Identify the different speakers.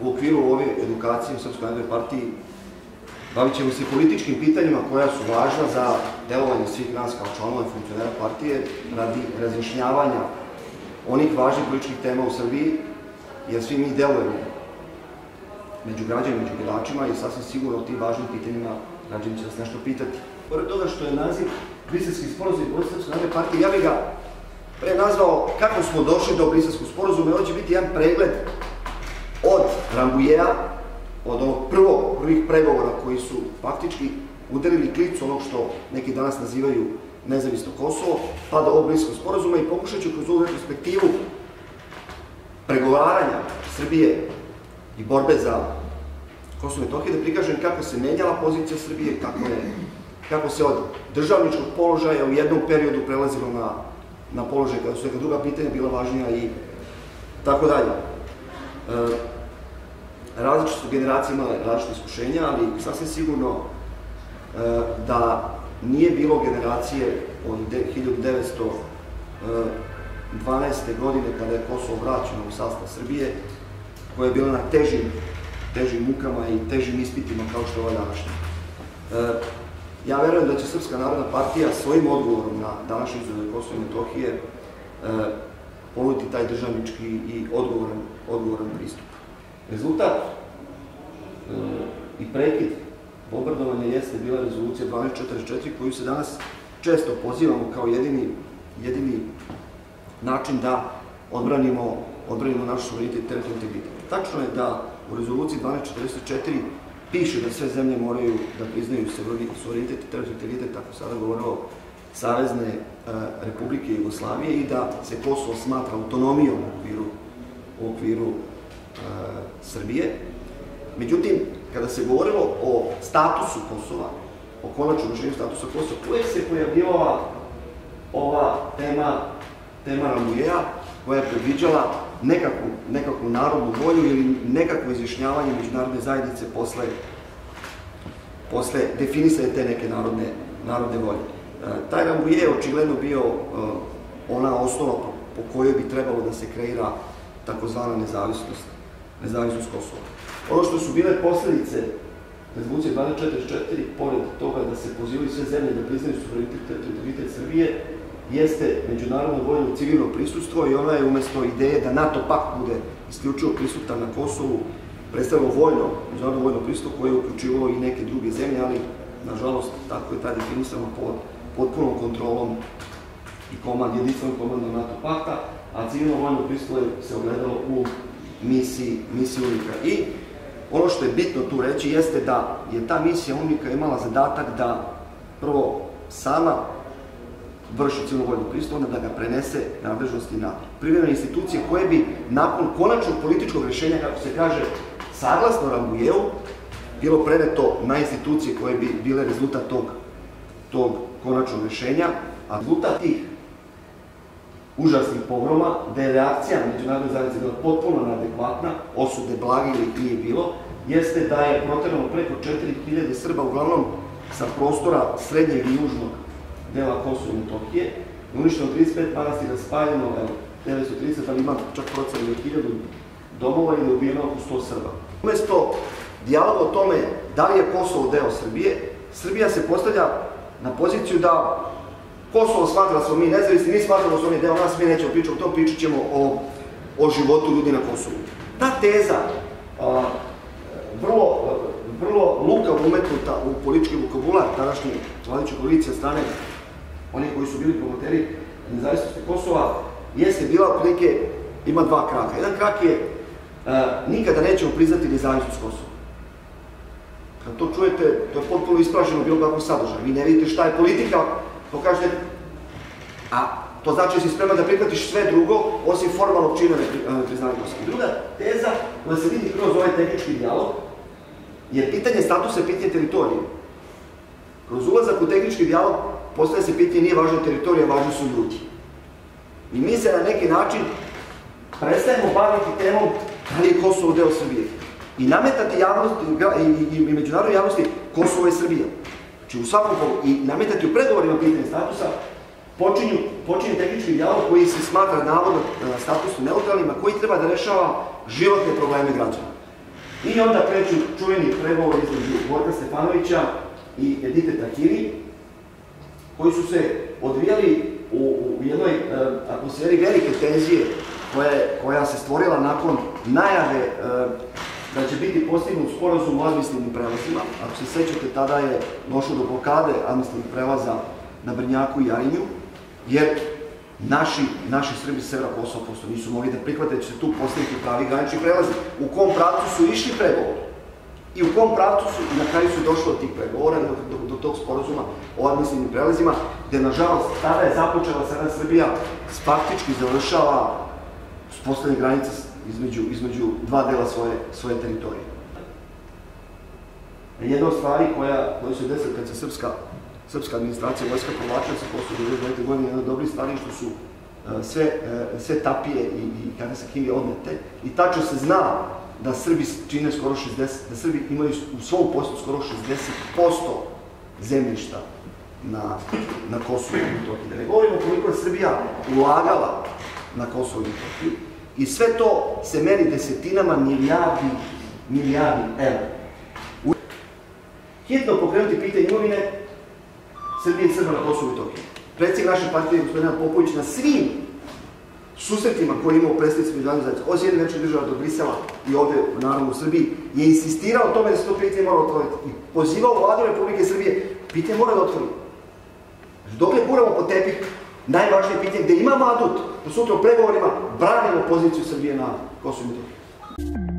Speaker 1: u okviru ove edukacije u Srpskoj narodnoj partiji bavit ćemo se političkim pitanjima koja su važna za delovanje svih nas kao članova i funkcionera partije radi razjašnjavanja onih važnih političkih tema u Srbiji, jer svi mi delujemo među građanima, među biračima i sasvim sigurno o tim važnim pitanjima građani će nas nešto pitati. Pored toga što je naziv Briselski sporazum i Srpske narodne partije, ja bih ga pre nazvao kako smo došli do Briselskog sporazuma i ovo će biti jedan pregled od Rambujea, od ovog prvih pregovora koji su faktički udarili klicu onog što neki danas nazivaju nezavisno Kosovo, pa do ovog Briselskog sporazuma i pokušat ću kroz ovu retrospektivu pregovaranja Srbije i borbe za Kosovo i Metohiju da prikažem kako se menjala pozicija Srbije, kako se od državničkog položaja u jednom periodu prelazilo na položaj kada su neka druga pitanja bila važnija i tako dalje. Različite su generacije imale različite iskušenja, ali sasvim sigurno da nije bilo generacije od 1912. godine kada je Kosovo vraćeno u sastav Srbije, koja je bila na težim mukama i težim ispitima kao što je ova današnja. Ja verujem da će Srpska narodna partija svojim odgovorom na današnju izazove Kosova i Metohije ponuditi taj državnički i odgovoran pristup. Rezultat i prekid bombardovanja jeste bila rezolucija 1244 koju se danas često pozivamo kao jedini način da odbranimo naš suverenitet i teritorijalni integritet. Tačno je da u rezoluciji 1244 piše da sve zemlje moraju da priznaju suverenitet i teritorijalni integritet, tako sada govorilo Savezne Republike Jugoslavije i da se Kosovo smatra autonomijom u okviru Srbije. Međutim, kada se govorilo o statusu Kosova, o konačnom rešenju statusa Kosova, uvek se pojavljivala ova tema Rambujea koja je predviđala nekakvu narodnu volju ili nekakvo izjašnjavanje međunarodne zajednice posle definisane te neke narodne volje. Taj Rambuje je očigledno bio ona osnova po kojoj bi trebalo da se kreira takozvana nezavisnost Kosova. Ono što su bile posledice rezolucije 1244, pored toga da se pozivaju sve zemlje da priznaju suverenitet i integritet Srbije, jeste međunarodno vojno civilno prisustvo i ona je umesto ideje da NATO pakt bude isključivo prisutan na Kosovu predstavilo međunarodno vojno prisustvo koje je uključivalo i neke druge zemlje, ali nažalost tako je tada definisano pod potpunom kontrolom i jedinstvenom komandom NATO pakta, a civilno vojno prisustvo se ogledalo u misiji UNIKA. I ono što je bitno tu reći jeste da je ta misija UNIKA imala zadatak da prvo sama vrši civilno vojno prisustvo, onda da ga prenese nadležnosti na privremene institucije koje bi nakon konačnog političkog rešenja, kako se kaže, saglasno Rambujeu, bilo preneto na institucije koje bi bile rezultat tog konačnog rešenja, a rezultat tih užasnih pogroma, da je reakcija međunarodne zajednice bila potpuno neadekvatna, osude blage ili nije bilo, jeste da je proterano preko 4000 Srba, uglavnom sa prostora srednjeg i južnog dela Kosova i Metohije, uništeno 35 manastira, spaljeno 930, ali ima čak procenjeno 1000 domova i da je ubijeno oko 100 Srba. Umesto dijaloga o tome da li je Kosovo deo Srbije, Srbija se postavlja na poziciju da Kosovo smatra da smo mi nezavisni, mi smatramo da smo mi deo nas, mi nećemo pričati o tom, pričat ćemo o životu ljudi na Kosovu. Ta teza, vrlo lukavo umetnuta u politički vokabular tadašnje vladajuće koalicije od strane onih koji su bili promoteri nezavisnosti Kosova, jeste bila otprilike, ima dva kraka. Jedan krak je nikada nećemo priznati nezavisnost Kosova. Kad to čujete, to je potpuno ispraženo bilo kakvog sadržaja. Vi ne vidite šta je politika, to kažete, a to znači da si spreman da prihvatiš sve drugo, osim formalnog čina nepriznanja Kosova. Druga teza koja se vidi kroz ovaj tehnički dijalog je pitanje statusa i pitanje teritorije. Kroz ulazak u tehnički dijalog postaje se pitanje nije važna teritorija, važni su ljudi. I mi se na neki način prestajemo baviti temom da li je Kosovo deo Srbije. I nametati javnosti i međunarodnoj javnosti Kosovo je Srbija. Znači u svakom pogledu i nametati u pregovorima pitanje statusa počinje tehnički dijalog koji se smatra navodno statusno neutralnim, a koji treba da rešava životne probleme građana. I onda kreću čuveni pregovori između Borka Stefanovića i Edite Tahiri, koji su se odvijali u jednoj atmosferi velike tenzije koja se stvorila nakon najave da će biti postignut sporazum o administrativnim prelazima. Ako se sećate, tada je došlo do blokade administrativnih prelaza na Brnjaku i Jarinju, jer naši Srbi s severa Kosova prosto nisu mogli da prihvate da će se tu postaviti pravi granični prelazi. U kom pravcu su išli pregovori i u kom pravcu su, na kraju su došlo od tih pregovora, do tog sporazuma o administrativnim prelazima, gde, nažalost, tada je započela sada Srbija faktički završava uspostavljanje granica između dva dela svoje teritorije. Jedna od stvari koja se desila kad se srpska administracija vojska povlačila sa Kosova 1999. godine, jedna od dobrih stvari što su sve tapije i kada se knjige odnete i tačno se zna da Srbi čine skoro 60%, da Srbi imaju u svom poslu skoro 60% zemljišta na Kosovu i Metohiji. Da ne govorimo koliko je Srbija ulagala na Kosovu i Metohiji i sve to se meri desetinama milijardi evra. Hitno pokrenuti pitanje imovine Srbije i Srba na Kosovu i Metohiji. Predsjednik naše partije, gospodin Popović, na svim susretima koje je imao predstavnici međunarodne zajednice, od Sjedinjenih Američkih Država do Brisela i ovde, naravno, u Srbiji, je insistirao o tome da se to pitanje mora otvoriti i pozivao Vladu Republike Srbije, pitanje mora da otvori. Dokle guramo po tepih najvažnije pitanje gde imamo adut, da sutra u pregovorima branimo poziciju Srbije na Kosovu i Metohiji.